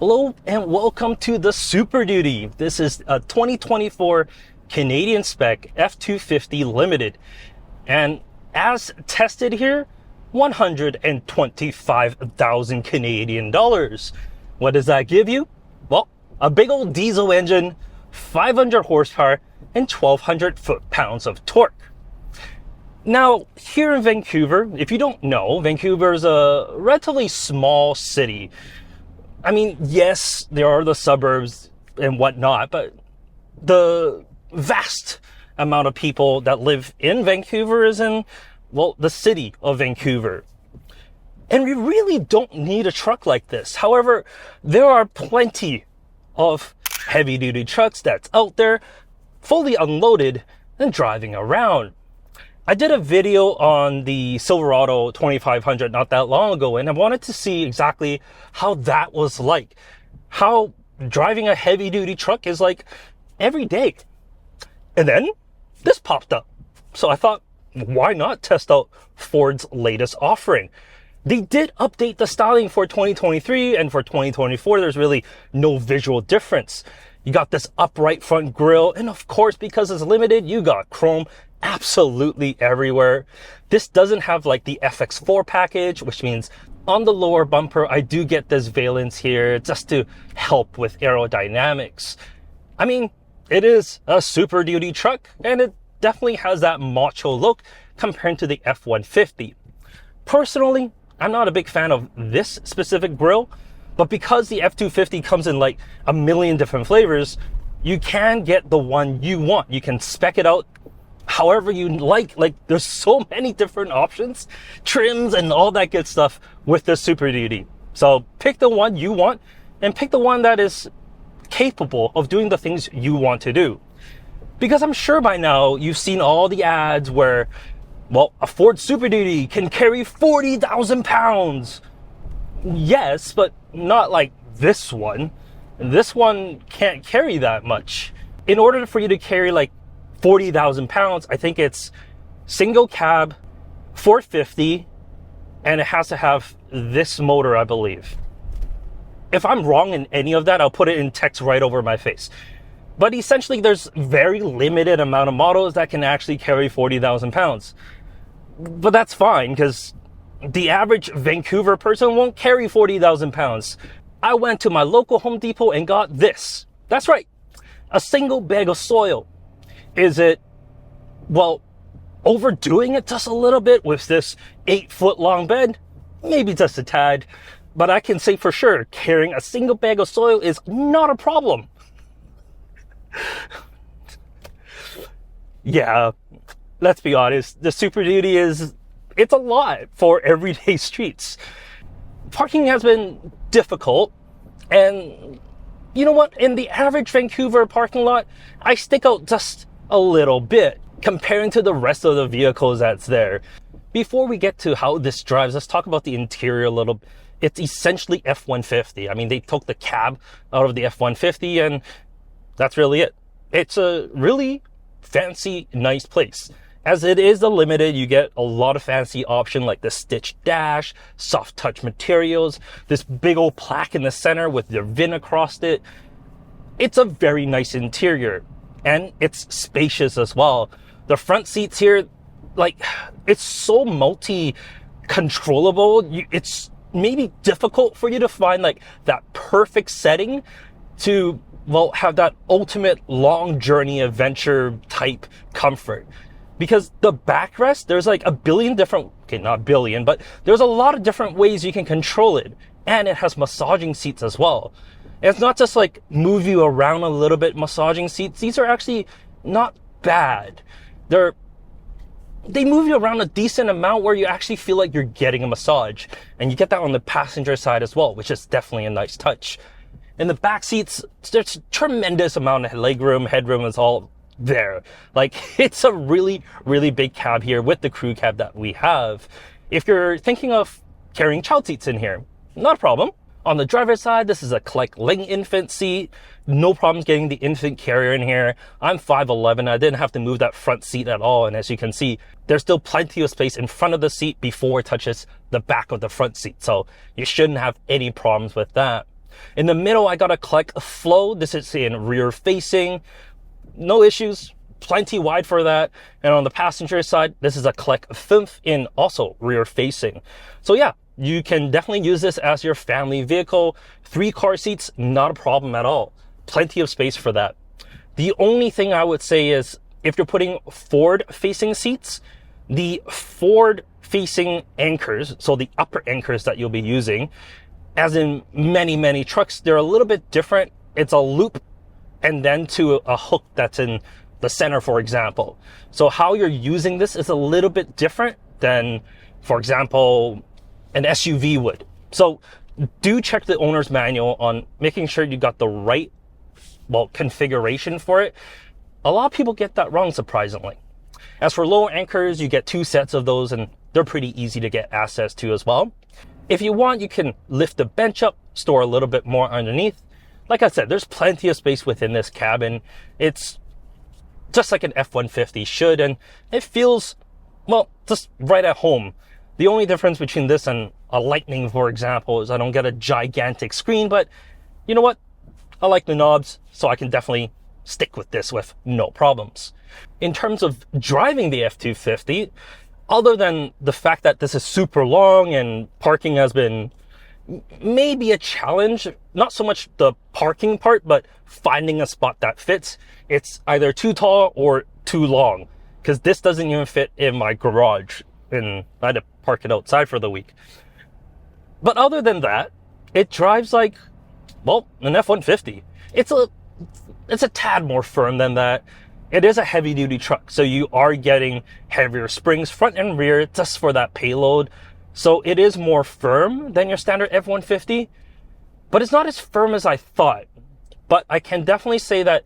Hello and welcome to the Super Duty. This is a 2024 Canadian spec F-250 Limited. And as tested here, 125,000 Canadian dollars. What does that give you? Well, a big old diesel engine, 500 horsepower, and 1,200 foot-pounds of torque. Now, here in Vancouver, if you don't know, Vancouver is a relatively small city. I mean, yes, there are the suburbs and whatnot, but the vast amount of people that live in Vancouver is in, well, the city of Vancouver. And we really don't need a truck like this. However, there are plenty of heavy-duty trucks that's out there, fully unloaded and driving around. I did a video on the Silverado 2500 not that long ago, and I wanted to see exactly how that was like. How driving a heavy-duty truck is like every day. And then this popped up. So I thought, why not test out Ford's latest offering? They did update the styling for 2023, and for 2024, there's really no visual difference. You got this upright front grille, and of course, because it's limited, you got chrome absolutely everywhere. This doesn't have like the FX4 package, which means on the lower bumper, I do get this valence here just to help with aerodynamics. I mean, it is a Super Duty truck, and it definitely has that macho look compared to the F-150. Personally, I'm not a big fan of this specific grille, but because the F-250 comes in like a million different flavors, you can get the one you want. You can spec it out however you like. There's so many different options, trims and all that good stuff with the Super Duty. So pick the one you want and pick the one that is capable of doing the things you want to do. Because I'm sure by now you've seen all the ads where, well, a Ford Super Duty can carry 40,000 pounds. Yes, but not like this one. This one can't carry that much. In order for you to carry like 40,000 pounds, I think it's single cab, 450, and it has to have this motor, I believe. If I'm wrong in any of that, I'll put it in text right over my face. But essentially, there's very limited amount of models that can actually carry 40,000 pounds. But that's fine, because the average Vancouver person won't carry 40,000 pounds. I went to my local Home Depot and got this. That's right, a single bag of soil. Is it, well, overdoing it just a little bit with this 8-foot long bed? Maybe just a tad. But I can say for sure, carrying a single bag of soil is not a problem. Yeah, let's be honest, the Super Duty it's a lot for everyday streets. Parking has been difficult, and you know what? In the average Vancouver parking lot, I stick out just a little bit comparing to the rest of the vehicles that's there. Before we get to how this drives, let's talk about the interior a little. It's essentially F-150. I mean, they took the cab out of the F-150 and that's really it. It's a really fancy, nice place. As it is the Limited, you get a lot of fancy options like the stitched dash, soft touch materials, this big old plaque in the center with the VIN across it. It's a very nice interior. And it's spacious as well. The front seats here, like, it's so multi-controllable. It's maybe difficult for you to find like that perfect setting to, well, have that ultimate long journey adventure type comfort. Because the backrest, there's like a billion different, okay, not billion, but there's a lot of different ways you can control it. And it has massaging seats as well. And it's not just like move you around a little bit massaging seats. These are actually not bad. They move you around a decent amount where you actually feel like you're getting a massage. And you get that on the passenger side as well, which is definitely a nice touch. In the back seats, there's a tremendous amount of legroom, headroom is all there. Like, it's a really, really big cab here with the crew cab that we have. If you're thinking of carrying child seats in here, not a problem. On the driver's side, this is a Collect Ling infant seat. No problems getting the infant carrier in here. I'm 5'11". I didn't have to move that front seat at all. And as you can see, there's still plenty of space in front of the seat before it touches the back of the front seat. So you shouldn't have any problems with that. In the middle, I got a collect flow. This is in rear facing. No issues. Plenty wide for that. And on the passenger side, this is a collect F-250 in also rear facing. So yeah, you can definitely use this as your family vehicle. 3 car seats, not a problem at all. Plenty of space for that. The only thing I would say is if you're putting forward facing seats, the forward facing anchors, so the upper anchors that you'll be using, as in many trucks, they're a little bit different. It's a loop and then to a hook that's in the center, for example. So how you're using this is a little bit different than, for example, an SUV would. So do check the owner's manual on making sure you got the right, configuration for it. A lot of people get that wrong, surprisingly. As for low anchors, you get 2 sets of those, and they're pretty easy to get access to as well. If you want, you can lift the bench up, store a little bit more underneath. Like I said, there's plenty of space within this cabin. It's just like an F-150 should, and it feels, just right at home. The only difference between this and a Lightning, for example, is I don't get a gigantic screen, but you know what? I like the knobs, so I can definitely stick with this with no problems. In terms of driving the F-250, other than the fact that this is super long and parking has been maybe a challenge, not so much the parking part, but finding a spot that fits. It's either too tall or too long, because this doesn't even fit in my garage, and I had to park it outside for the week. But other than that, it drives like, an F-150. It's a tad more firm than that. It is a heavy duty truck, so you are getting heavier springs front and rear just for that payload. So it is more firm than your standard F-150, but it's not as firm as I thought. But I can definitely say that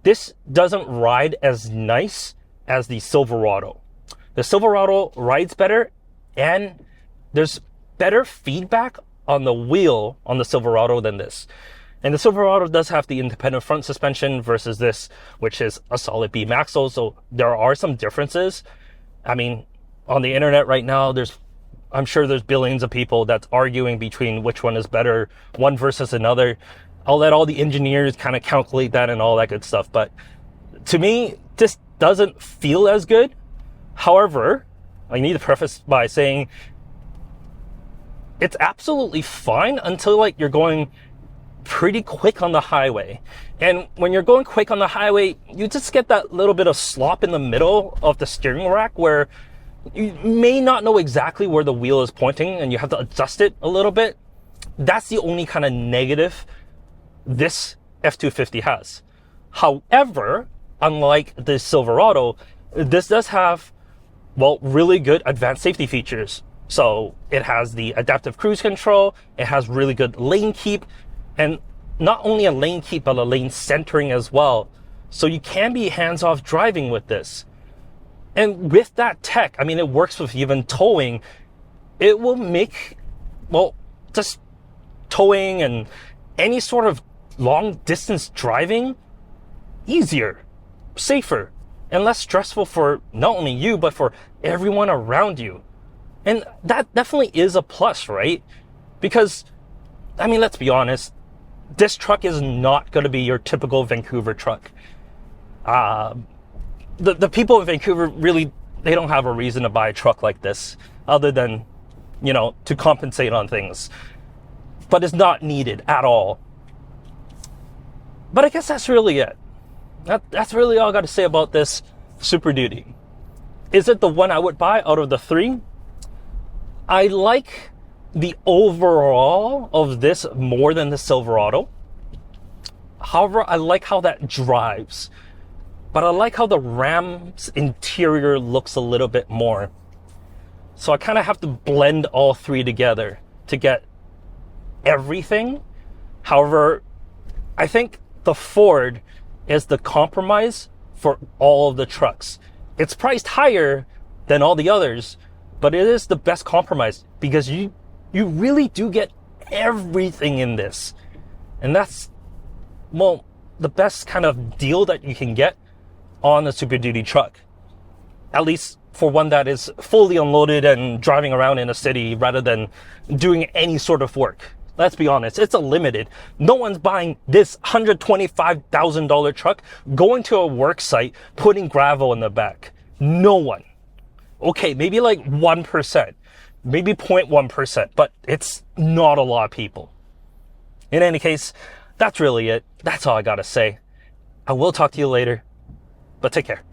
this doesn't ride as nice as the Silverado. The Silverado rides better, and there's better feedback on the wheel on the Silverado than this. And the Silverado does have the independent front suspension versus this, which is a solid beam axle. So there are some differences. I mean, on the internet right now, I'm sure there's billions of people that's arguing between which one is better, one versus another. I'll let all the engineers kind of calculate that and all that good stuff. But to me, this doesn't feel as good. However, I need to preface by saying it's absolutely fine until you're going pretty quick on the highway. And when you're going quick on the highway, you just get that little bit of slop in the middle of the steering rack where you may not know exactly where the wheel is pointing and you have to adjust it a little bit. That's the only kind of negative this F-250 has. However, unlike the Silverado, this does have, really good advanced safety features. So it has the adaptive cruise control, it has really good lane keep, and not only a lane keep, but a lane centering as well. So you can be hands-off driving with this. And with that tech, it works with even towing. It will make, just towing and any sort of long distance driving easier, safer, and less stressful for not only you, but for everyone around you. And that definitely is a plus, right? Because, let's be honest, this truck is not going to be your typical Vancouver truck. The people in Vancouver really, they don't have a reason to buy a truck like this other than, to compensate on things. But it's not needed at all. But I guess that's really it. That's really all I got to say about this Super Duty. Is it the one I would buy out of the 3? I like the overall of this more than the Silverado. However, I like how that drives. But I like how the Ram's interior looks a little bit more. So I kind of have to blend all 3 together to get everything. However, I think the Ford is the compromise for all of the trucks. It's priced higher than all the others, but it is the best compromise because you really do get everything in this. And that's, the best kind of deal that you can get on a Super Duty truck. At least for one that is fully unloaded and driving around in a city rather than doing any sort of work. Let's be honest, it's a limited. No one's buying this $125,000 truck, going to a work site, putting gravel in the back. No one. Okay, maybe like 1%, maybe 0.1%, but it's not a lot of people. In any case, that's really it. That's all I gotta say. I will talk to you later, but take care.